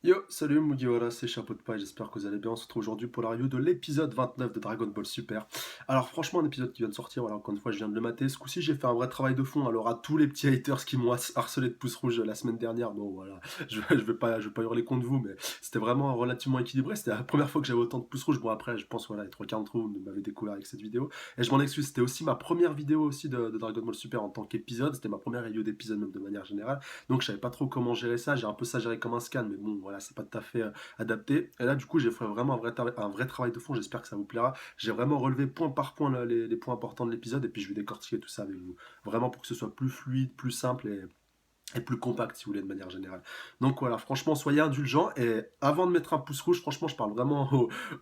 Yo, salut Mugiwara, c'est Chapeau de Paille, j'espère que vous allez bien. On se retrouve aujourd'hui pour la review de l'épisode 29 de Dragon Ball Super. Alors franchement, un épisode qui vient de sortir, voilà, encore une fois, je viens de le mater. Ce coup-ci, j'ai fait un vrai travail de fond. Alors à tous les petits haters qui m'ont harcelé de pouce rouge la semaine dernière, bon voilà, je vais pas hurler contre vous, mais c'était vraiment relativement équilibré. C'était la première fois que j'avais autant de pouces rouges. Bon après, je pense, voilà, les trois quarts d'entre vous m'avaient découvert avec cette vidéo. Et je m'en excuse, c'était aussi ma première vidéo aussi de Dragon Ball Super en tant qu'épisode. C'était ma première review d'épisode même de manière générale. Donc je savais pas trop comment gérer ça, j'ai un peu ça géré comme un scan, mais bon voilà, c'est pas tout à fait adapté. Et là du coup j'ai fait vraiment un vrai travail de fond, j'espère que ça vous plaira. J'ai vraiment relevé point par point là, les points importants de l'épisode, et puis je vais décortiquer tout ça avec vous. Vraiment pour que ce soit plus fluide, plus simple et plus compact si vous voulez de manière générale. Donc voilà, franchement soyez indulgents, et avant de mettre un pouce rouge, franchement je parle vraiment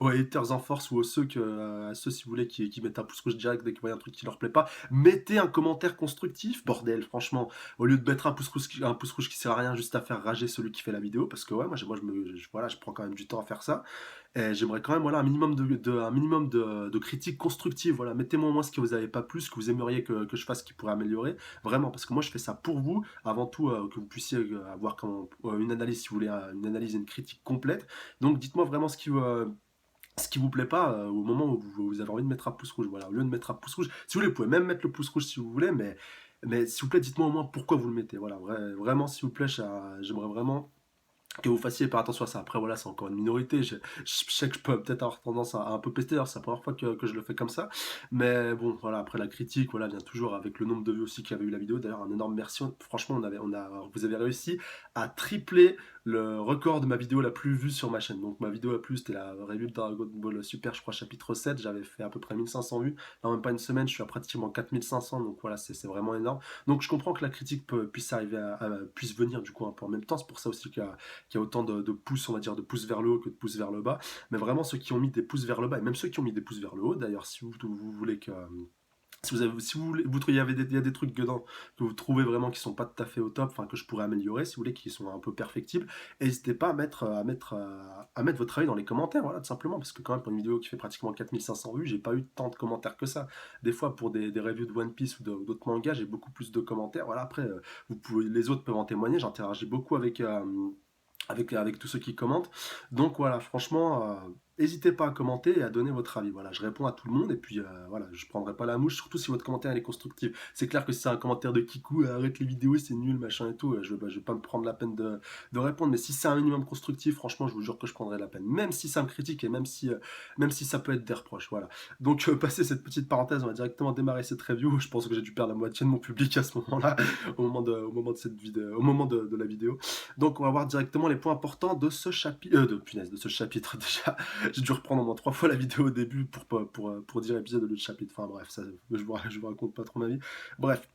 aux haters en force, ou à ceux si vous voulez qui mettent un pouce rouge direct dès qu'ils voient un truc qui leur plaît pas. Mettez un commentaire constructif, bordel, franchement, au lieu de mettre un pouce rouge qui sert à rien juste à faire rager celui qui fait la vidéo, parce que ouais, voilà, je prends quand même du temps à faire ça. Et j'aimerais quand même voilà, un minimum de critiques constructives. Voilà. Mettez-moi au moins ce que vous n'avez pas plu, ce que vous aimeriez que je fasse qui pourrait améliorer. Vraiment, parce que moi je fais ça pour vous, avant tout que vous puissiez avoir une analyse, si vous voulez, une analyse et une critique complète. Donc dites-moi vraiment ce qui vous plaît pas au moment où vous avez envie de mettre un pouce rouge. Voilà, au lieu de mettre un pouce rouge, si vous voulez, vous pouvez même mettre le pouce rouge si vous voulez, mais s'il vous plaît, dites-moi au moins pourquoi vous le mettez. Voilà, vraiment, s'il vous plaît, j'aimerais vraiment que vous fassiez faire attention à ça. Après, voilà, c'est encore une minorité. Je sais que je peux peut-être avoir tendance à un peu pester. Alors, c'est la première fois que je le fais comme ça. Mais bon, voilà, après la critique, voilà, vient toujours avec le nombre de vues aussi qu'il y avait eu la vidéo. D'ailleurs, un énorme merci. Franchement, vous avez réussi à tripler le record de ma vidéo la plus vue sur ma chaîne. Donc, ma vidéo la plus, c'était la review de Dragon Ball Super, je crois, chapitre 7. J'avais fait à peu près 1500 vues. Dans même pas une semaine, je suis à pratiquement 4500. Donc, voilà, c'est vraiment énorme. Donc, je comprends que la critique puisse arriver puisse venir du coup un peu en même temps. C'est pour ça aussi qu'il y a autant de pouces, on va dire, de pouces vers le haut que de pouces vers le bas. Mais vraiment, ceux qui ont mis des pouces vers le bas, et même ceux qui ont mis des pouces vers le haut, d'ailleurs, si vous voulez que. Si vous trouvez, il y a des trucs dedans que vous trouvez vraiment qui sont pas tout à fait au top, enfin que je pourrais améliorer, si vous voulez, qui sont un peu perfectibles, n'hésitez pas à mettre votre avis dans les commentaires, voilà, tout simplement, parce que quand même pour une vidéo qui fait pratiquement 4500 vues, j'ai pas eu tant de commentaires que ça. Des fois pour des reviews de One Piece ou d'autres mangas, j'ai beaucoup plus de commentaires. Voilà, après, les autres peuvent en témoigner, j'interagis beaucoup avec tous ceux qui commentent. Donc voilà, franchement, n'hésitez pas à commenter et à donner votre avis. Voilà, je réponds à tout le monde, et puis voilà, je prendrai pas la mouche, surtout si votre commentaire est constructif. C'est clair que si c'est un commentaire de Kikou, arrête les vidéos, c'est nul, machin et tout, je vais pas me prendre la peine de répondre. Mais si c'est un minimum constructif, franchement, je vous jure que je prendrai la peine. Même si ça me critique, et même si ça peut être des reproches. Voilà. Donc, passer cette petite parenthèse, on va directement démarrer cette review. Je pense que j'ai dû perdre la moitié de mon public à ce moment-là, au moment de cette vidéo, au moment de la vidéo. Donc on va voir directement les points importants de ce chapitre. De ce chapitre déjà. J'ai dû reprendre au moins 3 fois la vidéo au début pour dire épisode de l'autre chapitre. Enfin bref, ça, je vous raconte pas trop ma vie. Bref,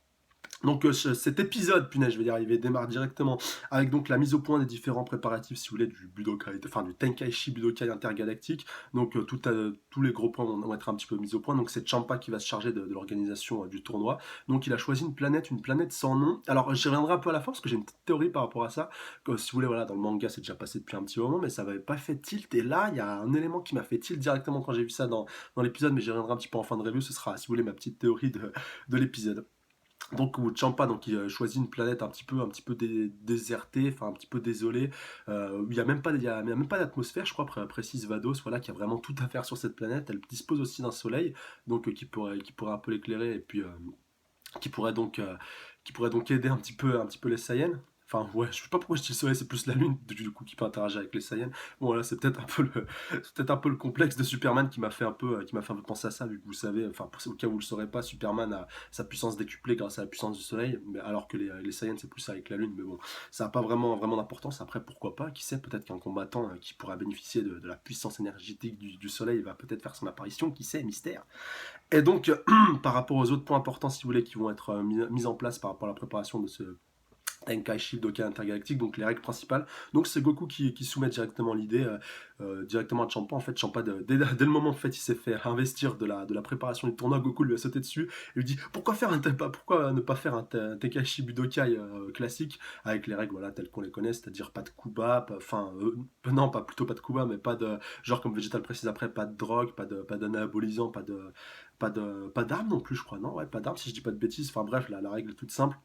donc cet épisode, punaise, je vais y arriver, démarre directement avec donc la mise au point des différents préparatifs, si vous voulez, du Budokai, enfin du Tenkaichi Budokai intergalactique. Donc tous les gros points vont être un petit peu mis au point. Donc c'est Champa qui va se charger de l'organisation du tournoi. Donc il a choisi une planète sans nom. Alors j'y reviendrai un peu à la fin parce que j'ai une petite théorie par rapport à ça. Que, si vous voulez, voilà, dans le manga c'est déjà passé depuis un petit moment, mais ça m'avait pas fait tilt. Et là, il y a un élément qui m'a fait tilt directement quand j'ai vu ça dans l'épisode, mais j'y reviendrai un petit peu en fin de review. Ce sera, si vous voulez, ma petite théorie de l'épisode. Donc Champa, donc il choisit une planète un petit peu désertée, enfin un petit peu désolée, où il y a même pas d'atmosphère, je crois, précise Vados, voilà, qui a vraiment tout à faire sur cette planète. Elle dispose aussi d'un soleil, donc qui pourrait un peu l'éclairer, et puis qui pourrait donc euh, qui pourrait donc aider un petit peu les Saiyans. Enfin ouais, je sais pas pourquoi je dis le soleil, c'est plus la lune du coup qui peut interagir avec les Saiyans. Bon voilà, c'est peut-être un peu le complexe de Superman qui m'a fait un peu penser à ça, vu que vous savez, enfin au cas où vous le saurez pas, Superman a sa puissance décuplée grâce à la puissance du soleil, mais alors que les Saiyans c'est plus avec la lune. Mais bon, ça n'a pas vraiment d'importance. Après, pourquoi pas, qui sait, peut-être qu'un combattant qui pourra bénéficier de la puissance énergétique du soleil va peut-être faire son apparition, qui sait, mystère. Et donc, par rapport aux autres points importants, si vous voulez, qui vont être mis en place par rapport à la préparation de ce Tenkaichi Budokai intergalactique, donc les règles principales. Donc c'est Goku qui soumet directement l'idée directement à Champa. En fait, Champa, dès le moment en fait, il s'est fait investir de la préparation du tournoi, Goku lui a sauté dessus et lui dit pourquoi ne pas faire un Tenkaichi Budokai classique avec les règles voilà, telles qu'on les connaît, c'est-à-dire pas de Kuba, non, plutôt pas de Kuba, mais pas de, genre comme Végétal précise après, pas de drogue, pas d'anabolisant, pas d'armes non plus, je crois, non, ouais, pas d'armes si je dis pas de bêtises. Enfin bref, la règle est toute simple.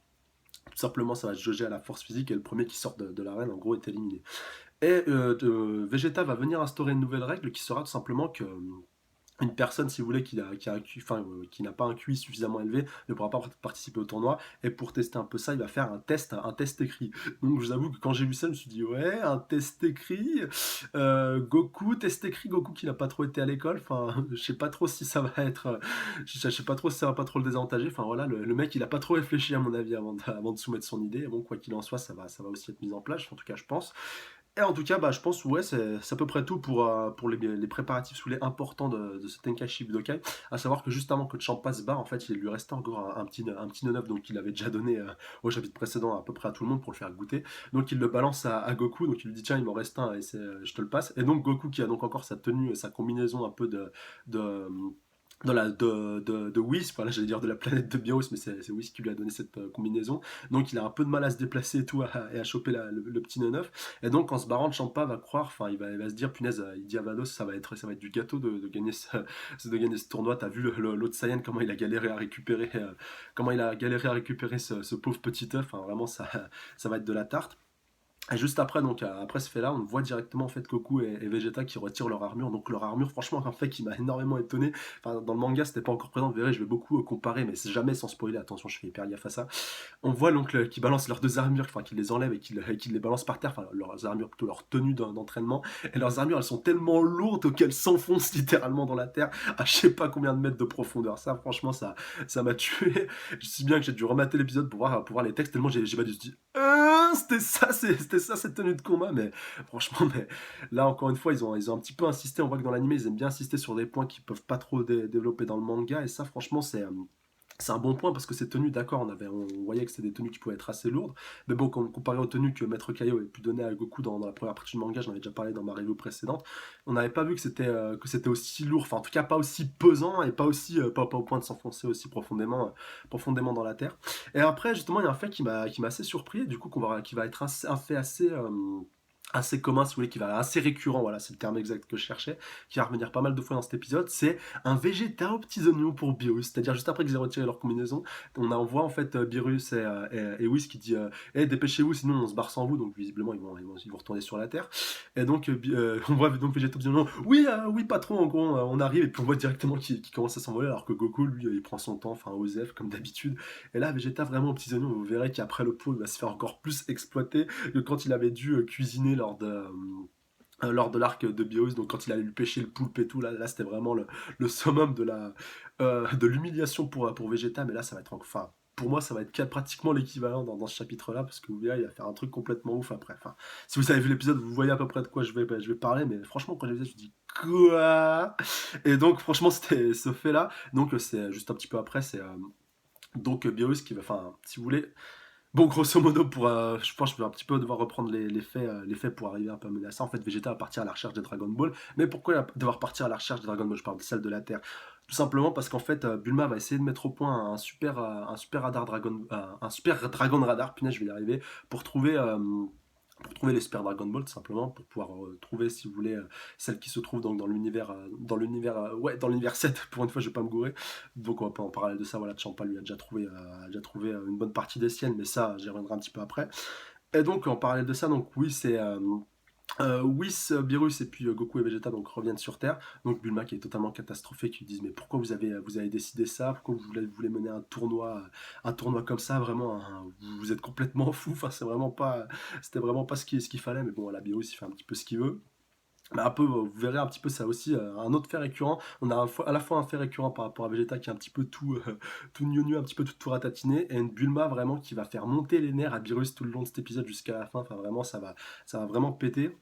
Tout simplement, ça va se jauger à la force physique, et le premier qui sort de l'arène, en gros, est éliminé. Et Vegeta va venir instaurer une nouvelle règle qui sera tout simplement que une personne, si vous voulez, qui n'a pas un QI suffisamment élevé, ne pourra pas participer au tournoi. Et pour tester un peu ça, il va faire un test écrit. Donc je vous avoue que quand j'ai vu ça, je me suis dit, ouais, un test écrit. Goku, test écrit, Goku qui n'a pas trop été à l'école. Enfin, je sais pas trop si ça va être. Je sais pas trop si ça va pas trop le désavantager. Enfin voilà, le mec, il a pas trop réfléchi, à mon avis, avant de soumettre son idée. Et bon, quoi qu'il en soit, ça va aussi être mis en place, en tout cas, je pense. Et en tout cas, bah, je pense, ouais, c'est à peu près tout pour les préparatifs sous les importants de ce Tenkaichi Budokai. À savoir que juste avant que Champa se barre, en fait, il lui restait encore un petit no donc il avait déjà donné au chapitre précédent à peu près à tout le monde pour le faire goûter. Donc il le balance à Goku, donc il lui dit tiens, il m'en reste un et je te le passe. Et donc Goku qui a donc encore sa tenue, sa combinaison un peu de de Whis, voilà, j'allais dire de la planète de Bios, mais c'est Whis qui lui a donné cette combinaison. Donc il a un peu de mal à se déplacer et tout, et à choper le petit neuf. Et donc en se barrant, Champa va croire, enfin il va se dire, punaise, il dit à Vados, ça va être du gâteau de gagner de gagner ce tournoi. T'as vu l'autre Saiyan, comment il a galéré à récupérer, ce pauvre petit œuf. Enfin, vraiment, ça va être de la tarte. Et juste après, donc après ce fait-là, on voit directement en fait Goku et Vegeta qui retirent leur armure. Donc leur armure, franchement, un fait qui m'a énormément étonné. Enfin, dans le manga, c'était pas encore présent. Vous verrez, je vais beaucoup comparer, mais c'est jamais sans spoiler. Attention, je fais hyper gaffe à ça. On voit l'oncle qui balance leurs deux armures, enfin qui les enlève et qui les balance par terre, enfin leurs armures, plutôt leur tenue d'entraînement. Et leurs armures, elles sont tellement lourdes qu'elles s'enfoncent littéralement dans la terre à je sais pas combien de mètres de profondeur. Ça, franchement, ça m'a tué. Je sais bien que j'ai dû remater l'épisode pour voir les textes, tellement j'ai pas dû se dire c'était ça cette tenue de combat. Mais franchement, mais là encore une fois, ils ont un petit peu insisté. On voit que dans l'anime, ils aiment bien insister sur des points qu'ils peuvent pas trop développer dans le manga. Et ça, franchement, c'est un bon point parce que ces tenues, d'accord, on voyait que c'était des tenues qui pouvaient être assez lourdes, mais bon, comparé aux tenues que Maître Kaio avait pu donner à Goku dans la première partie du manga, j'en avais déjà parlé dans ma review précédente, on n'avait pas vu que c'était aussi lourd, enfin en tout cas pas aussi pesant et pas aussi pas au point de s'enfoncer aussi profondément dans la terre. Et après, justement, il y a un fait qui m'a assez surpris, du coup, qui va être un fait assez commun, si vous voulez, qui va assez récurrent, voilà, c'est le terme exact que je cherchais, qui va revenir pas mal de fois dans cet épisode, c'est un Vegeta aux petits oignons pour Beerus. C'est-à-dire juste après qu'ils aient retiré leur combinaison, on voit en fait Beerus et Whis qui dit Eh, dépêchez-vous, sinon on se barre sans vous. Donc visiblement ils vont retourner sur la Terre. Et donc on voit donc Vegeta aux petits oignons Oui, oui patron, en gros on arrive. Et puis on voit directement qu'il commence à s'envoler alors que Goku lui il prend son temps, enfin Osef comme d'habitude. Et là Vegeta vraiment aux petits oignons, vous verrez qu'après le pot il va se faire encore plus exploiter que quand il avait dû cuisiner lors de l'arc de Bios, donc quand il allait lui pêcher le poulpe et tout, là c'était vraiment le summum de l'humiliation pour Vegeta, mais là ça va être enfin pour moi ça va être pratiquement l'équivalent dans ce chapitre-là, parce que vous verrez, il va faire un truc complètement ouf après. Enfin, si vous avez vu l'épisode, vous voyez à peu près de quoi je vais parler, mais franchement quand j'ai vu ça, je me dis quoi. Et donc franchement c'était ce fait-là, donc c'est juste un petit peu après, c'est donc Bios qui va, enfin si vous voulez, bon, grosso modo, je pense que je vais un petit peu devoir reprendre les faits pour arriver un peu à mener à ça. En fait, Vegeta va partir à la recherche des Dragon Ball. Mais pourquoi devoir partir à la recherche des Dragon Ball? Je parle de celle de la Terre. Tout simplement parce qu'en fait, Bulma va essayer de mettre au point un super radar Dragon, un super Dragon Radar, punaise, je vais y arriver, pour trouver, pour trouver les Super Dragon Ball, tout simplement, pour pouvoir trouver, si vous voulez, celle qui se trouve donc dans l'univers 7, pour une fois, je vais pas me gourer. Donc, on va pas en parler de ça, voilà, Champa lui a déjà trouvé une bonne partie des siennes, mais ça, j'y reviendrai un petit peu après. Et donc, en parallèle de ça, donc, oui, c'est Whis, Beerus et puis Goku et Vegeta donc reviennent sur Terre. Donc Bulma qui est totalement catastrophée, qui lui disent mais pourquoi vous avez décidé ça? Pourquoi vous voulez mener un tournoi comme ça? Vraiment, vous êtes complètement fou. Enfin, c'était vraiment pas ce qu'il fallait. Mais bon, la Beerus il fait un petit peu ce qu'il veut. Mais un peu, vous verrez un petit peu ça aussi, un autre fait récurrent. On a à la fois un fait récurrent par rapport à Vegeta qui est un petit peu tout gnognou, un petit peu tout ratatiné, et une Bulma vraiment qui va faire monter les nerfs à Beerus tout le long de cet épisode jusqu'à la fin. Enfin, vraiment, ça va vraiment péter.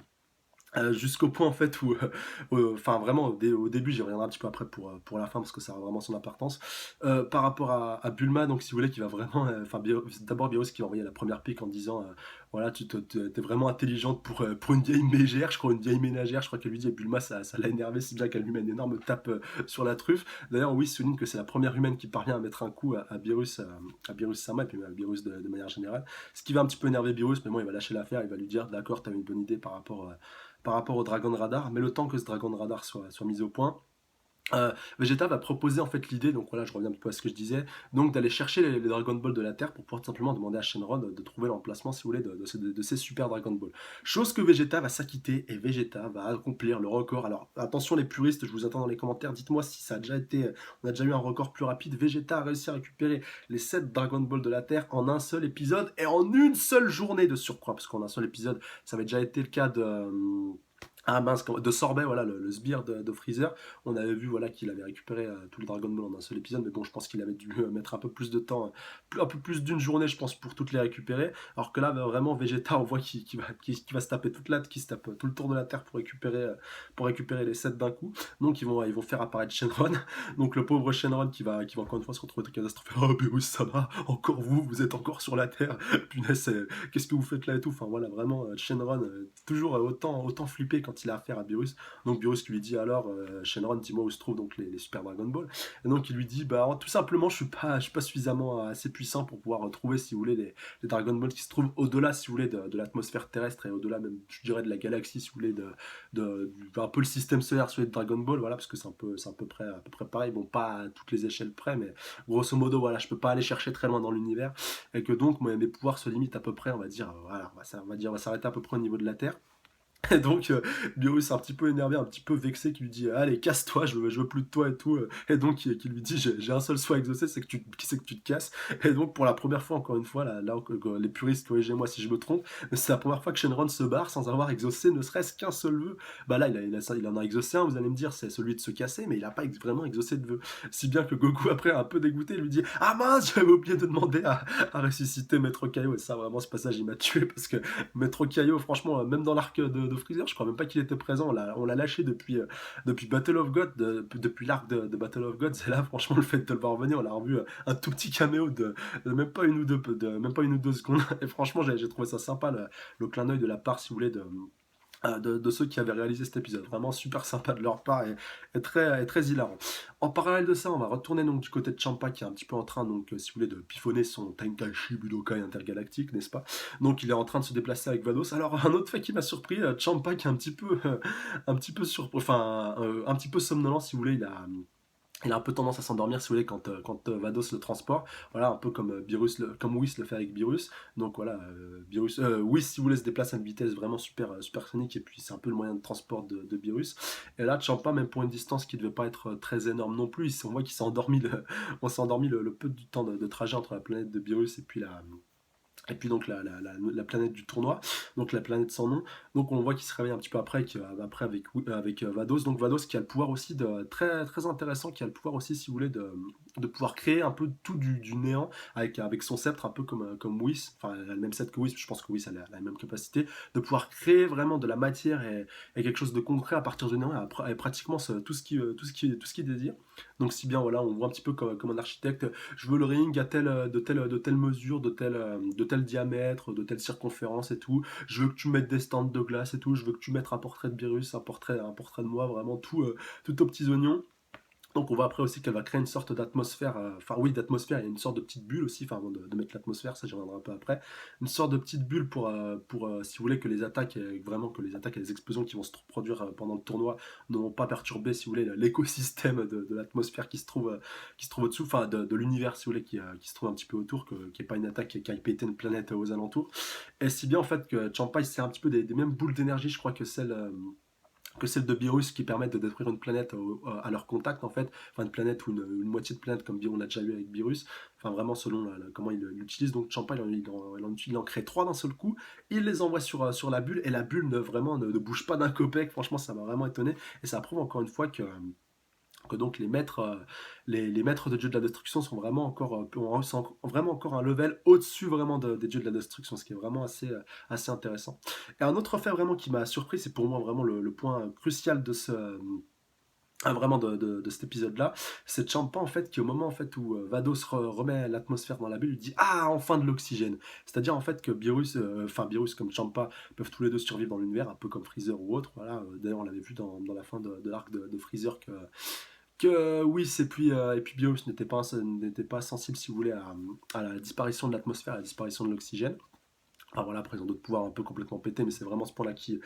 Jusqu'au point en fait où, enfin vraiment au début, j'y reviendrai un petit peu après pour la fin parce que ça a vraiment son importance. Par rapport à Bulma, donc si vous voulez, qui va vraiment, enfin d'abord Beerus qui va envoyer la première pique en disant, voilà, t'es vraiment intelligente pour une vieille mégère, je crois une vieille ménagère, je crois qu'elle lui dit, et Bulma ça l'a énervé, c'est bien qu'elle lui met une énorme tape sur la truffe. D'ailleurs, oui, souligne que c'est la première humaine qui parvient à mettre un coup à Beerus, à Beerus Sama et puis à Beerus de manière générale. Ce qui va un petit peu énerver Beerus, mais bon, il va lâcher l'affaire, il va lui dire, d'accord, t'as une bonne idée par rapport au Dragon Radar, mais le temps que ce Dragon Radar soit mis au point, Vegeta va proposer en fait l'idée, donc voilà, je reviens un peu à ce que je disais, donc d'aller chercher les Dragon Ball de la Terre pour pouvoir tout simplement demander à Shenron de trouver l'emplacement, si vous voulez, de ces super Dragon Ball. Chose que Vegeta va s'acquitter et Vegeta va accomplir le record. Alors attention les puristes, je vous attends dans les commentaires, dites-moi si ça a déjà été, on a déjà eu un record plus rapide. Vegeta a réussi à récupérer les 7 Dragon Ball de la Terre en un seul épisode et en une seule journée de surcroît, parce qu'en un seul épisode, ça avait déjà été le cas ah mince, de Sorbet, voilà, le sbire de Freezer. On avait vu voilà, qu'il avait récupéré tout le Dragon Ball en un seul épisode, mais bon, je pense qu'il avait dû mettre un peu plus de temps, un peu plus d'une journée, je pense, pour toutes les récupérer. Alors que là, vraiment, Vegeta, on voit qu'il va se taper qu'il se tape tout le tour de la Terre pour récupérer les 7 d'un coup. Donc, ils vont faire apparaître Shenron. Donc, le pauvre Shenron qui va encore une fois se retrouver de catastrophe. Oh, Beerus, ça va, encore vous êtes encore sur la Terre. Punaise, qu'est-ce que vous faites là et tout. Enfin, voilà, vraiment, Shenron, toujours autant flippé quand il a affaire à Beerus. Donc Beerus qui lui dit alors, Shenron, dis-moi où se trouvent donc les Super Dragon Ball. Et donc il lui dit, bah tout simplement, je suis pas suffisamment assez puissant pour pouvoir trouver, si vous voulez, les Dragon Ball qui se trouvent au-delà, si vous voulez, de l'atmosphère terrestre et au-delà même, je dirais, de la galaxie, si vous voulez, un peu le système solaire, sur les Dragon Ball, voilà, parce que c'est à peu près pareil, bon, pas à toutes les échelles près, mais grosso modo, voilà, je peux pas aller chercher très loin dans l'univers, et que donc mes pouvoirs se limitent à peu près, on va dire, voilà, on va s'arrêter à peu près au niveau de la Terre. Et donc, Beerus est un petit peu énervé, un petit peu vexé, qui lui dit allez, casse-toi, je veux plus de toi et tout. Et donc, qui lui dit j'ai un seul souhait exaucé, c'est que tu te casses. Et donc, pour la première fois, encore une fois, les puristes, corrigez-moi si je me trompe, mais c'est la première fois que Shenron se barre sans avoir exaucé ne serait-ce qu'un seul vœu. Bah là, il en a exaucé un, vous allez me dire, c'est celui de se casser, mais il a pas vraiment exaucé de vœu. Si bien que Goku, après, un peu dégoûté, lui dit ah mince, j'avais oublié de demander à ressusciter Maître Kaio. Et ça, vraiment, ce passage, il m'a tué parce que Maître Kaio, franchement, même dans l'arc de Freezer, je crois même pas qu'il était présent. On l'a lâché depuis Battle of God, depuis l'arc de Battle of Gods. Et là, franchement, le fait de le voir revenir, on l'a revu un tout petit caméo de même pas même pas une ou deux secondes. Et franchement, j'ai trouvé ça sympa, le clin d'œil de la part, si vous voulez, de ceux qui avaient réalisé cet épisode. Vraiment super sympa de leur part et très hilarant. En parallèle de ça, on va retourner donc du côté de Champa qui est un petit peu en train, donc, si vous voulez, de piffonner son Tenkaichi Budokai intergalactique, n'est-ce pas? Donc il est en train de se déplacer avec Vados. Alors un autre fait qui m'a surpris, Champa qui est un petit peu un petit peu somnolent, si vous voulez, il a un peu tendance à s'endormir, si vous voulez, quand Vados le transporte. Voilà, un peu comme comme Whis le fait avec Beerus. Donc voilà, Whis, si vous voulez, se déplace à une vitesse vraiment supersonique, et puis c'est un peu le moyen de transport de Beerus. Et là, Champa, même pour une distance qui ne devait pas être très énorme non plus, on voit qu'il s'est endormi, on s'est endormi le peu du temps de trajet entre la planète de Beerus et puis donc la planète du tournoi, donc la planète sans nom. Donc on voit qu'il se réveille un petit peu après avec Vados. Donc Vados qui a le pouvoir aussi très, très intéressant, qui a le pouvoir aussi, si vous voulez, de pouvoir créer un peu tout du néant avec son sceptre, un peu comme Whis. Enfin, elle a le même sceptre que Whis, je pense que Whis a la même capacité, de pouvoir créer vraiment de la matière et quelque chose de concret à partir du néant et pratiquement tout ce qui désire. Donc si bien voilà, on voit un petit peu comme un architecte, je veux le ring à de telle mesure, de tel diamètre, de telle circonférence et tout. Je veux que tu mettes des stands de glace et tout. Je veux que tu mettes un portrait de Beerus, un portrait de moi, vraiment tout aux petits oignons. Donc on voit après aussi qu'elle va créer une sorte d'atmosphère, enfin oui d'atmosphère, il y a une sorte de petite bulle aussi, enfin avant de mettre l'atmosphère, ça j'y reviendrai un peu après, une sorte de petite bulle pour si vous voulez que les attaques, vraiment que les attaques et les explosions qui vont se produire pendant le tournoi ne vont pas perturber, si vous voulez, l'écosystème de l'atmosphère qui se trouve au-dessous, enfin de l'univers, si vous voulez, qui se trouve un petit peu autour, qu'il n'y ait pas une attaque qui aille péter une planète aux alentours. Et si bien en fait que Champai c'est un petit peu des mêmes boules d'énergie, je crois que celle de Beerus qui permettent de détruire une planète à leur contact en fait, enfin une planète ou une moitié de planète comme on a déjà eu avec Beerus, enfin vraiment selon comment il l'utilise. Donc Champa il en crée trois d'un seul coup, il les envoie sur la bulle et la bulle ne bouge pas d'un copec, franchement ça m'a vraiment étonné et ça prouve encore une fois que donc les maîtres de dieux de la destruction sont vraiment sont vraiment encore un level au-dessus vraiment des dieux de la destruction, ce qui est vraiment assez intéressant. Et un autre fait vraiment qui m'a surpris, c'est pour moi vraiment le point crucial vraiment de cet épisode-là, c'est Champa en fait qui au moment en fait où Vados remet l'atmosphère dans la bulle, il dit ah enfin de l'oxygène. C'est-à-dire en fait que Beerus comme Champa peuvent tous les deux survivre dans l'univers, un peu comme Freezer ou autre. Voilà, d'ailleurs on l'avait vu dans la fin de l'arc de Freezer que oui, et puis Beerus n'était pas sensible, si vous voulez, à la disparition de l'atmosphère, à la disparition de l'oxygène. Enfin voilà, après ils ont d'autres pouvoirs un peu complètement pétés, mais c'est vraiment ce point-là qui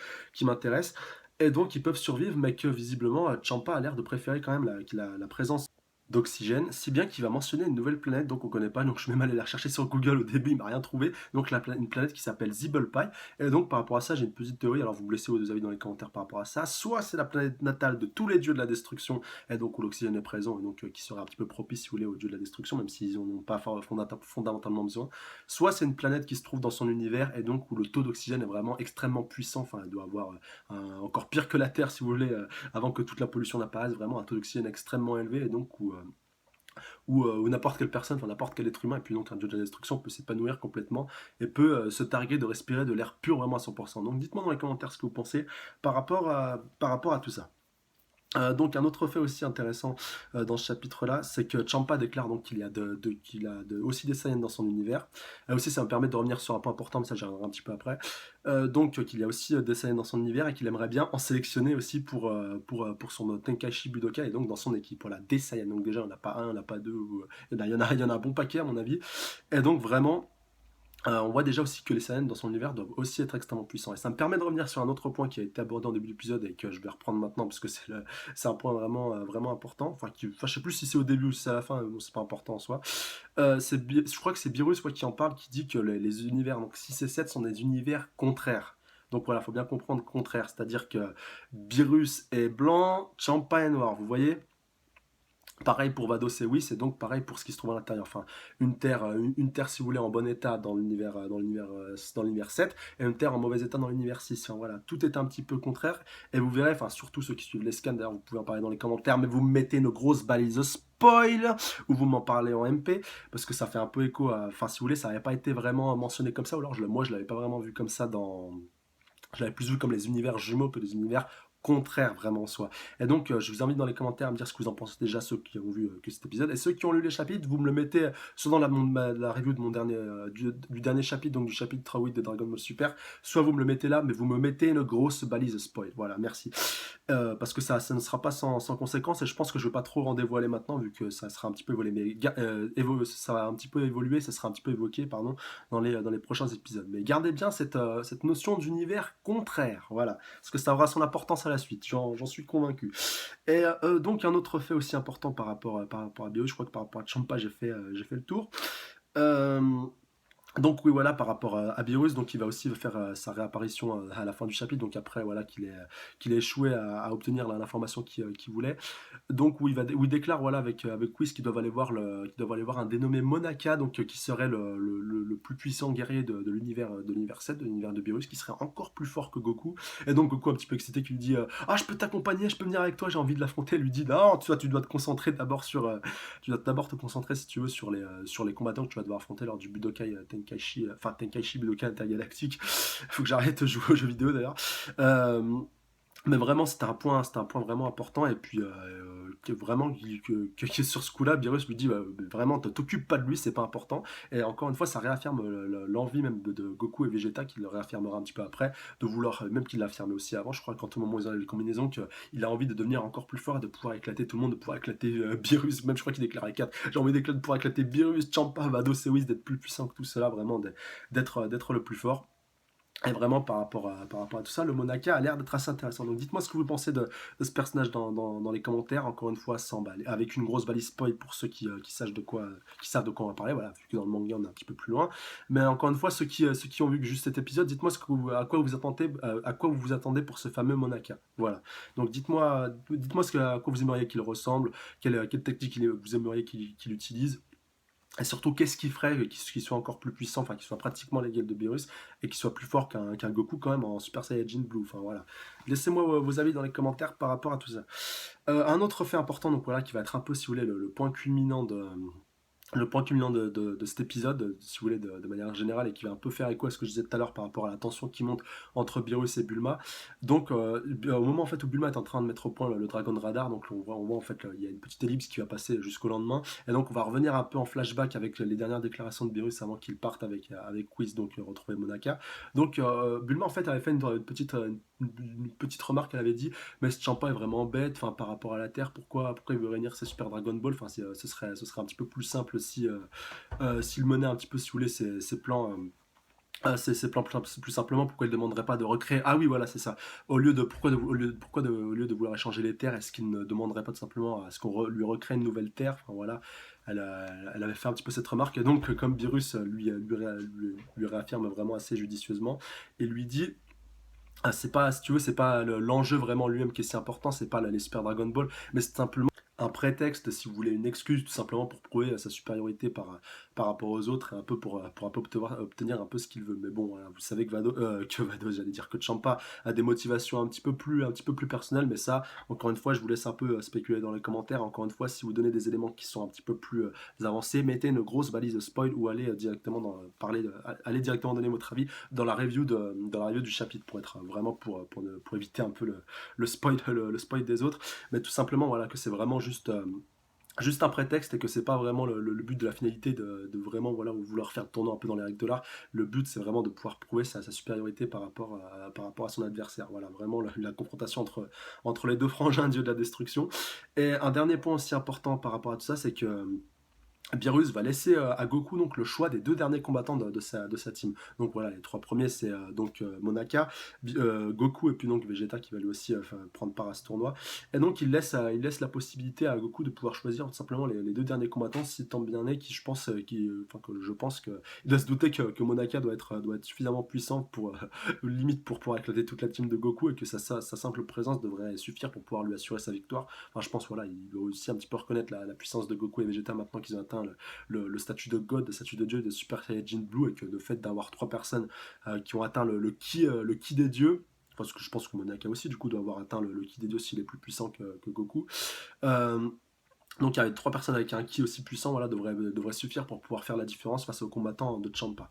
m'intéresse. Et donc ils peuvent survivre, mais que visiblement Champa a l'air de préférer quand même la présence d'oxygène, si bien qu'il va mentionner une nouvelle planète, donc on connaît pas, donc je vais même aller la rechercher sur Google au début, il m'a rien trouvé, donc une planète qui s'appelle Zibblepie, et donc par rapport à ça j'ai une petite théorie, alors vous me laissez vos avis dans les commentaires par rapport à ça, soit c'est la planète natale de tous les dieux de la destruction, et donc où l'oxygène est présent, et donc qui serait un petit peu propice si vous voulez aux dieux de la destruction, même s'ils en ont pas fondamentalement besoin, soit c'est une planète qui se trouve dans son univers, et donc où le taux d'oxygène est vraiment extrêmement puissant, enfin elle doit avoir encore pire que la Terre si vous voulez, avant que toute la pollution n'apparaisse, vraiment un taux d'oxygène extrêmement élevé, et donc où n'importe quelle personne, enfin n'importe quel être humain, et puis donc un dieu de la destruction peut s'épanouir complètement et peut se targuer de respirer de l'air pur vraiment à 100%. Donc dites-moi dans les commentaires ce que vous pensez par rapport à tout ça. Donc un autre fait aussi intéressant dans ce chapitre-là, c'est que Champa déclare donc aussi des Saiyans dans son univers. Aussi, ça me permet de revenir sur un point important, mais ça j'y reviendrai un petit peu après. Donc qu'il y a aussi des Saiyans dans son univers et qu'il aimerait bien en sélectionner aussi pour son Tenkaichi Budokai et donc dans son équipe. Voilà, des Saiyans. Donc déjà, on n'a pas un, on n'a pas deux, il y en a un bon paquet à mon avis. Et donc vraiment, on voit déjà aussi que les Saiyans dans son univers doivent aussi être extrêmement puissants. Et ça me permet de revenir sur un autre point qui a été abordé en début d'épisode et que je vais reprendre maintenant parce que c'est un point vraiment important. Enfin, je sais plus si c'est au début ou si c'est à la fin, bon, c'est pas important en soi. Je crois que c'est Beerus qui en parle, qui dit que les univers, donc 6 et 7 sont des univers contraires. Donc voilà, il faut bien comprendre contraire, c'est-à-dire que Beerus est blanc, Champa est noir, vous voyez. Pareil pour Vados et Whis, et donc pareil pour ce qui se trouve à l'intérieur. Enfin, une terre, si vous voulez, en bon état dans l'univers 7, et une terre en mauvais état dans l'univers 6. Enfin, voilà, tout est un petit peu contraire, et vous verrez, enfin, surtout ceux qui suivent les scans, d'ailleurs, vous pouvez en parler dans les commentaires, mais vous mettez une grosse balise spoil, ou vous m'en parlez en MP, parce que ça fait un peu écho à. Enfin, si vous voulez, ça n'avait pas été vraiment mentionné comme ça, ou alors moi, je l'avais pas vraiment vu comme ça dans. Je l'avais plus vu comme les univers jumeaux que les univers contraires vraiment en soi. Et donc, je vous invite dans les commentaires à me dire ce que vous en pensez déjà, ceux qui ont vu que cet épisode. Et ceux qui ont lu les chapitres, vous me le mettez soit dans la review de mon dernier, du dernier chapitre, donc du chapitre 8 de Dragon Ball Super, soit vous me le mettez là, mais vous me mettez une grosse balise spoil. Voilà, merci. Parce que ça ne sera pas sans conséquence et je pense que je ne vais pas trop en dévoiler maintenant vu que ça sera un petit peu évolué, ça va un petit peu évoluer, ça sera un petit peu évoqué pardon, dans les prochains épisodes. Mais gardez bien cette notion d'univers contraire, voilà, parce que ça aura son importance à la suite, j'en suis convaincu. Et donc un autre fait aussi important par rapport à Bio, je crois que par rapport à Champa j'ai fait le tour. Euh, donc oui voilà par rapport à Beerus, donc il va aussi faire sa réapparition à la fin du chapitre, donc après voilà qu'il ait échoué à obtenir l'information qu'il voulait. Donc où il déclare voilà avec Whis qu'ils doivent aller voir un dénommé Monaka, donc qui serait le plus puissant guerrier de l'univers 7, de l'univers de Beerus, qui serait encore plus fort que Goku. Et donc Goku un petit peu excité qui lui dit ah je peux t'accompagner, je peux venir avec toi, j'ai envie de l'affronter. Elle lui dit non tu dois te concentrer d'abord tu dois d'abord te concentrer si tu veux sur les combattants que tu vas devoir affronter lors du Budokai Tenkaichi Budokai Intergalactique. Faut que j'arrête de jouer aux jeux vidéo d'ailleurs. Euh, mais vraiment, c'était un point vraiment important. Et puis, vraiment, que sur ce coup-là, Beerus lui dit vraiment, t'occupes pas de lui, c'est pas important. Et encore une fois, ça réaffirme l'envie même de Goku et Vegeta, qu'il le réaffirmera un petit peu après, de vouloir, même qu'il l'a affirmé aussi avant, je crois, quand au moment où ils ont les combinaisons, qu'il a envie de devenir encore plus fort et de pouvoir éclater tout le monde, de pouvoir éclater Beerus. Même, je crois qu'il déclarait 4. J'ai envie de pouvoir éclater Beerus, Champa, Vados et Whis, d'être plus puissant que tout cela, vraiment, d'être le plus fort. Et vraiment, par rapport à tout ça, le Monaka a l'air d'être assez intéressant. Donc dites-moi ce que vous pensez de ce personnage dans les commentaires. Encore une fois, avec une grosse balise spoil pour ceux qui savent de quoi on va parler. Voilà, vu que dans le manga, on est un petit peu plus loin. Mais encore une fois, ceux qui ont vu que juste cet épisode, dites-moi à quoi vous vous attendez pour ce fameux Monaka. Voilà. Donc dites-moi à quoi vous aimeriez qu'il ressemble, quelle technique vous aimeriez qu'il utilise. Et surtout, qu'est-ce qui ferait qu'il soit encore plus puissant, enfin qu'il soit pratiquement l'égal de Beerus et qu'il soit plus fort qu'un Goku quand même en Super Saiyajin Blue. Enfin voilà. Laissez-moi vos avis dans les commentaires par rapport à tout ça. Un autre fait important, donc voilà, qui va être un peu, si vous voulez, le point culminant de cet épisode, si vous voulez, de manière générale, et qui va un peu faire écho à ce que je disais tout à l'heure par rapport à la tension qui monte entre Beerus et Bulma. Donc, au moment en fait, où Bulma est en train de mettre au point le Dragon Radar, donc on voit en fait, il y a une petite ellipse qui va passer jusqu'au lendemain, et donc on va revenir un peu en flashback avec les dernières déclarations de Beerus avant qu'il parte avec Whis, donc retrouver Monaka. Donc, Bulma en fait avait fait une petite remarque, elle avait dit mais ce Champa est vraiment bête par rapport à la Terre, pourquoi il veut réunir ses Super Dragon Ball, ce serait un petit peu plus simple si s'il menait un petit peu, si vous voulez, ses plans C'est plus simplement pourquoi il ne demanderait pas de recréer. Ah oui, voilà, c'est ça. Au lieu de vouloir échanger les terres, est-ce qu'il ne demanderait pas tout simplement à ce qu'on lui recrée une nouvelle terre? Enfin voilà, elle avait fait un petit peu cette remarque. Et donc, comme Virus lui réaffirme vraiment assez judicieusement, et lui dit c'est pas, si tu veux, c'est pas l'enjeu vraiment lui-même qui est si important, c'est pas les Super Dragon Ball, mais c'est simplement un prétexte, si vous voulez, une excuse, tout simplement pour prouver sa supériorité par rapport aux autres, et un peu pour un peu obtenir un peu ce qu'il veut. Mais bon, voilà, vous savez que Vado, j'allais dire que Champa a des motivations un petit peu plus personnelles, mais ça, encore une fois, je vous laisse un peu spéculer dans les commentaires. Encore une fois, si vous donnez des éléments qui sont un petit peu plus avancés, mettez une grosse balise de spoil ou allez directement allez directement donner votre avis dans la review du chapitre pour être vraiment pour éviter un peu le spoil des autres, mais tout simplement voilà que c'est vraiment juste un prétexte et que c'est pas vraiment le but de la finalité de vraiment voilà vouloir faire tourner un peu dans les règles de l'art. Le but c'est vraiment de pouvoir prouver sa supériorité par rapport à son adversaire. Voilà vraiment la confrontation entre les deux frangins dieux de la destruction. Et un dernier point aussi important par rapport à tout ça, c'est que Beerus va laisser à Goku donc le choix des deux derniers combattants de sa team. Donc voilà, les trois premiers c'est Monaka, Goku et puis donc Vegeta qui va lui aussi prendre part à ce tournoi. Et donc il laisse la possibilité à Goku de pouvoir choisir tout simplement les deux derniers combattants si tant bien est qui je pense que je pense que il doit se douter que Monaka doit être suffisamment puissant pour limite pour pouvoir éclater toute la team de Goku et que sa simple présence devrait suffire pour pouvoir lui assurer sa victoire. Enfin, je pense voilà, il doit aussi un petit peu reconnaître la puissance de Goku et Vegeta maintenant qu'ils ont atteint le statut de God, le statut de Dieu de Super Saiyajin Blue, et que le fait d'avoir trois personnes qui ont atteint le ki des dieux, parce que je pense que Monaka aussi du coup doit avoir atteint le ki des dieux s'il est plus puissant que Goku. Euh, donc il y a trois personnes avec un ki aussi puissant, voilà, devrait suffire pour pouvoir faire la différence face aux combattants de Champa.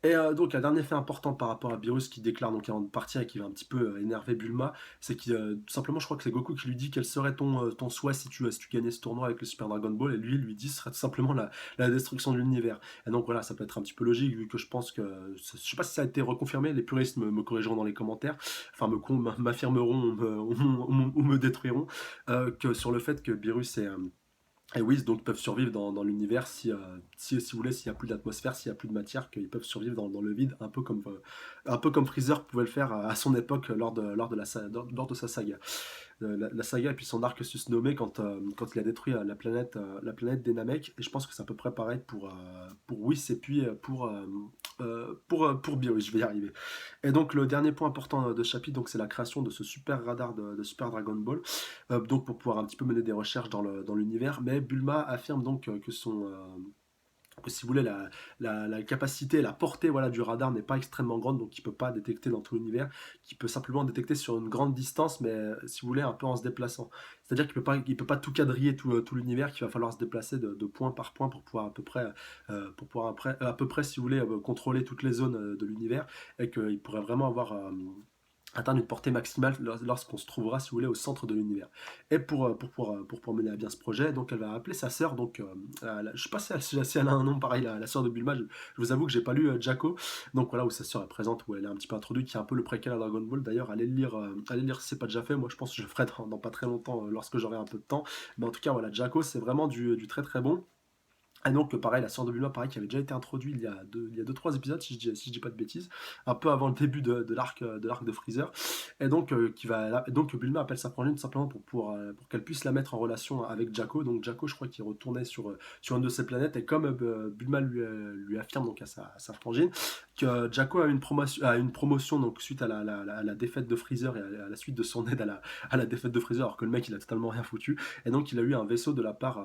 Et donc un dernier fait important par rapport à Beerus qui déclare donc avant de partir et qui va un petit peu énerver Bulma, c'est qu'il tout simplement je crois que c'est Goku qui lui dit quel serait ton souhait si tu gagnais ce tournoi avec le Super Dragon Ball, et lui dit ce serait tout simplement la destruction de l'univers. Et donc voilà, ça peut être un petit peu logique vu que je pense que je sais pas si ça a été reconfirmé, les puristes me corrigeront dans les commentaires, enfin m'affirmeront ou me détruiront que sur le fait que Beerus et oui, donc ils peuvent survivre dans l'univers si vous voulez, s'il n'y a plus d'atmosphère, s'il n'y a plus de matière, qu'ils peuvent survivre dans le vide, un peu comme Freezer pouvait le faire à son époque lors de sa saga. La saga et puis son arc susnommé quand il a détruit la planète des Namek. Et je pense que c'est à peu près pareil pour Whis et puis pour Beerus, je vais y arriver. Et donc le dernier point important de ce chapitre, donc, c'est la création de ce super radar de Super Dragon Ball, donc pour pouvoir un petit peu mener des recherches dans l'univers. Mais Bulma affirme donc que si vous voulez, la capacité, la portée voilà, du radar n'est pas extrêmement grande, donc il ne peut pas détecter dans tout l'univers, qui peut simplement détecter sur une grande distance, mais si vous voulez, un peu en se déplaçant. C'est-à-dire qu'il peut pas tout quadriller tout l'univers, qu'il va falloir se déplacer de point par point pour pouvoir à peu près, si vous voulez, contrôler toutes les zones de l'univers, et qu'il pourrait vraiment avoir atteindre une portée maximale lorsqu'on se trouvera, si vous voulez, au centre de l'univers. Et pour pouvoir mener à bien ce projet, donc elle va appeler sa sœur, donc je sais pas si elle a un nom pareil, la sœur de Bulma, je vous avoue que j'ai pas lu Jacko, donc voilà, où sa sœur est présente, où elle est un petit peu introduite, qui est un peu le préquel à Dragon Ball, d'ailleurs, allez le lire si c'est pas déjà fait, moi je pense que je le ferai dans pas très longtemps, lorsque j'aurai un peu de temps, mais en tout cas, voilà, Jacko, c'est vraiment du très très bon. Ah donc pareil, la sœur de Bulma, pareil, qui avait déjà été introduite il y a deux trois épisodes, si je dis pas de bêtises, un peu avant le début de l'arc de Freezer. Et donc, donc Bulma appelle sa frangine tout simplement pour qu'elle puisse la mettre en relation avec Jacko. Donc Jacko, je crois qu'il retournait sur une de ses planètes, et comme Bulma lui affirme donc à sa frangine que Jacko a une promotion donc suite à la défaite de Freezer et à la suite de son aide à la défaite de Freezer, alors que le mec il a totalement rien foutu. Et donc il a eu un vaisseau de la part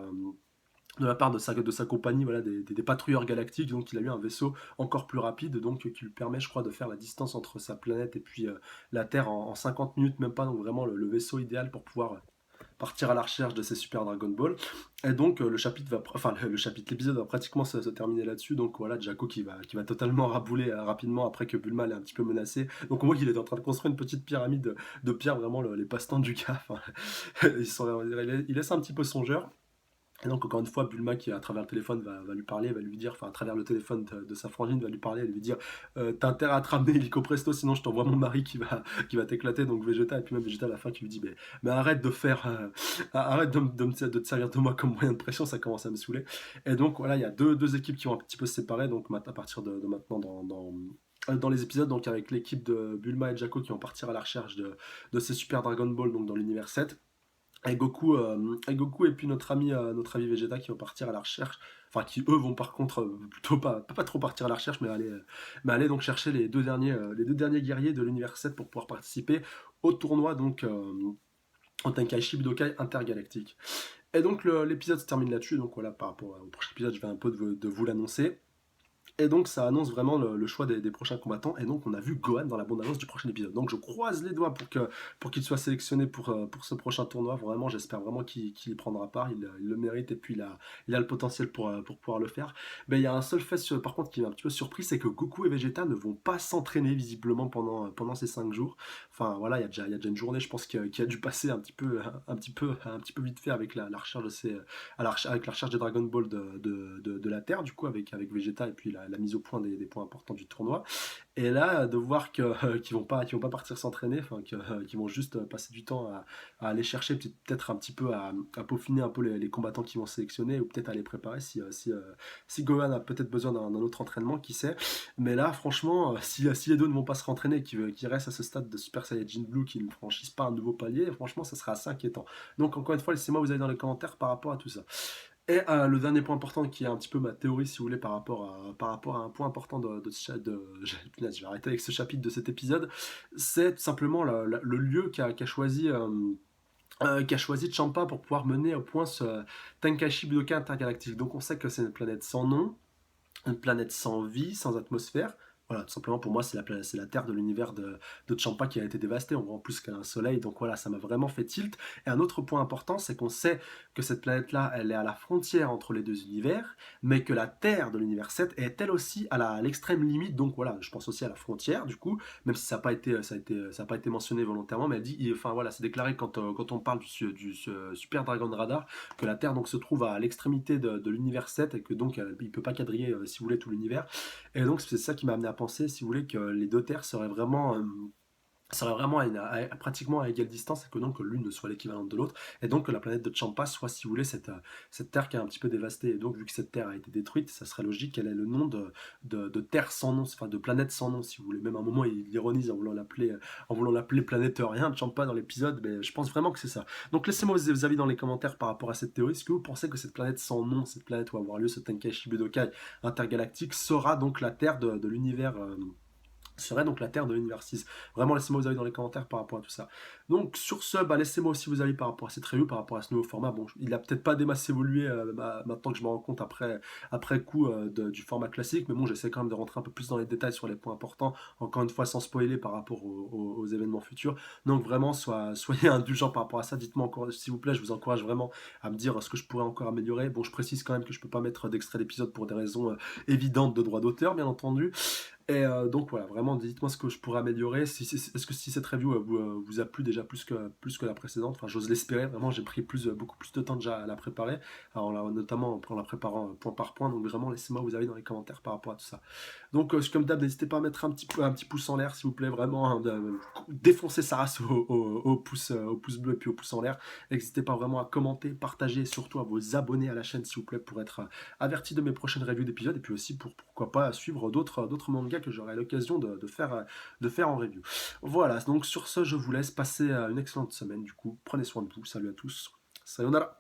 de sa compagnie, voilà, des patrouilleurs galactiques. Donc il a eu un vaisseau encore plus rapide, donc qui lui permet, je crois, de faire la distance entre sa planète et puis la Terre en 50 minutes, même pas. Donc vraiment le vaisseau idéal pour pouvoir partir à la recherche de ces super Dragon Ball. Et donc l'épisode va pratiquement se terminer là-dessus. Donc voilà, Jacko qui va totalement rabouler rapidement après que Bulma l'ait un petit peu menacé. Donc on voit qu'il est en train de construire une petite pyramide de pierre, vraiment les passe-temps du gars. Enfin, il laisse un petit peu songeur. Et donc, encore une fois, Bulma, qui à travers le téléphone va lui parler, va lui dire, enfin, à travers le téléphone de sa frangine, va lui parler, et lui dire t'as intérêt à te ramener illico presto, sinon je t'envoie mon mari qui va t'éclater. Donc, Vegeta, et puis même Vegeta à la fin qui lui dit mais arrête de faire. Arrête de te servir de moi comme moyen de pression, ça commence à me saouler. Et donc, voilà, il y a deux équipes qui vont un petit peu se séparer. Donc, à partir de maintenant, dans les épisodes, donc avec l'équipe de Bulma et Jaco qui vont partir à la recherche de ces super Dragon Ball donc dans l'univers 7. Et Goku et puis notre ami Vegeta qui vont partir à la recherche, enfin qui eux vont par contre plutôt pas trop partir à la recherche, mais aller donc chercher les deux derniers guerriers de l'univers 7 pour pouvoir participer au tournoi donc en Tenkaichi Budokai intergalactique. Et donc l'épisode se termine là-dessus, donc voilà par rapport au prochain épisode je vais un peu de vous l'annoncer. Et donc ça annonce vraiment le choix des prochains combattants. Et donc on a vu Gohan dans la bande-annonce du prochain épisode. Donc je croise les doigts pour qu'il soit sélectionné pour ce prochain tournoi. Vraiment, j'espère vraiment qu'il y prendra part. Il le mérite et puis il a le potentiel pour pouvoir le faire. Mais il y a un seul fait par contre qui m'a un petit peu surpris, c'est que Goku et Vegeta ne vont pas s'entraîner visiblement pendant ces 5 jours. Enfin voilà, il y a déjà une journée, je pense, qui a dû passer un petit peu vite fait avec la recherche de avec la recherche des Dragon Ball de la Terre, du coup, avec Vegeta et puis la mise au point des points importants du tournoi. Et là, de voir qu'ils vont pas partir s'entraîner, enfin, qu'ils vont juste passer du temps à aller chercher, peut-être un petit peu à peaufiner un peu les combattants qu'ils vont sélectionner, ou peut-être à les préparer si Gohan a peut-être besoin d'un autre entraînement, qui sait. Mais là, franchement, si les deux ne vont pas se rentraîner, qu'ils restent à ce stade de Super Saiyajin Blue, qu'ils ne franchissent pas un nouveau palier, franchement, ça sera assez inquiétant. Donc, encore une fois, laissez-moi vous allez dans les commentaires par rapport à tout ça. Et le dernier point important qui est un petit peu ma théorie, si vous voulez, par rapport à un point important je vais arrêter avec ce chapitre de cet épisode, c'est tout simplement le lieu qu'a choisi Champa pour pouvoir mener au point ce Tenkaichi Budokai intergalactique. Donc on sait que c'est une planète sans nom, une planète sans vie, sans atmosphère. Voilà, tout simplement pour moi, c'est la Terre de l'univers de Champa qui a été dévastée. On voit en plus qu'elle a un soleil, donc voilà, ça m'a vraiment fait tilt. Et un autre point important, c'est qu'on sait que cette planète-là, elle est à la frontière entre les deux univers, mais que la Terre de l'univers 7 est elle aussi à l'extrême limite. Donc voilà, je pense aussi à la frontière, du coup, même si ça a pas été mentionné volontairement, mais elle dit, enfin voilà, c'est déclaré quand on parle du Super Dragon Radar, que la Terre donc se trouve à l'extrémité de l'univers 7 et que donc il ne peut pas quadriller, si vous voulez, tout l'univers. Et donc c'est ça qui m'a amené à penser, si vous voulez, que les deux terres seraient vraiment pratiquement à égale distance et que donc l'une ne soit l'équivalent de l'autre et donc que la planète de Champa soit, si vous voulez, cette terre qui est un petit peu dévastée. Et donc vu que cette terre a été détruite, ça serait logique qu'elle ait le nom de terre sans nom, enfin de planète sans nom, si vous voulez. Même à un moment il ironise en voulant l'appeler planète rien de Champa dans l'épisode, mais je pense vraiment que c'est ça. Donc laissez-moi vos avis dans les commentaires par rapport à cette théorie. Est-ce que vous pensez que cette planète sans nom, cette planète où va avoir lieu ce Tenkaichi Budokai intergalactique, sera donc la terre de l'univers serait donc la Terre de l'univers 6. Vraiment, laissez-moi vos avis dans les commentaires par rapport à tout ça. Donc, sur ce, laissez-moi aussi vos avis par rapport à cette review, par rapport à ce nouveau format. Bon, il a peut-être pas des masses évolué maintenant que je me rends compte après coup du format classique, mais bon, j'essaie quand même de rentrer un peu plus dans les détails sur les points importants, encore une fois sans spoiler par rapport aux événements futurs. Donc, vraiment, soyez indulgents par rapport à ça. Dites-moi encore, s'il vous plaît, je vous encourage vraiment à me dire ce que je pourrais encore améliorer. Bon, je précise quand même que je peux pas mettre d'extrait d'épisode pour des raisons évidentes de droit d'auteur, bien entendu. Et donc voilà, vraiment, dites-moi ce que je pourrais améliorer. Est-ce que si cette review vous a plu déjà plus que la précédente, enfin j'ose l'espérer, vraiment j'ai pris beaucoup plus de temps déjà à la préparer, alors, notamment en la préparant point par point, donc vraiment laissez-moi vous avis dans les commentaires par rapport à tout ça. Donc comme d'hab, n'hésitez pas à mettre un petit pouce en l'air s'il vous plaît, vraiment, hein, défoncer sa race au pouce bleu et puis au pouce en l'air. N'hésitez pas vraiment à commenter, partager et surtout à vous abonner à la chaîne s'il vous plaît pour être averti de mes prochaines reviews d'épisodes et puis aussi pourquoi pas suivre d'autres mangas que j'aurai l'occasion de faire en review. Voilà, donc sur ce, je vous laisse passer une excellente semaine du coup. Prenez soin de vous, salut à tous, sayonara.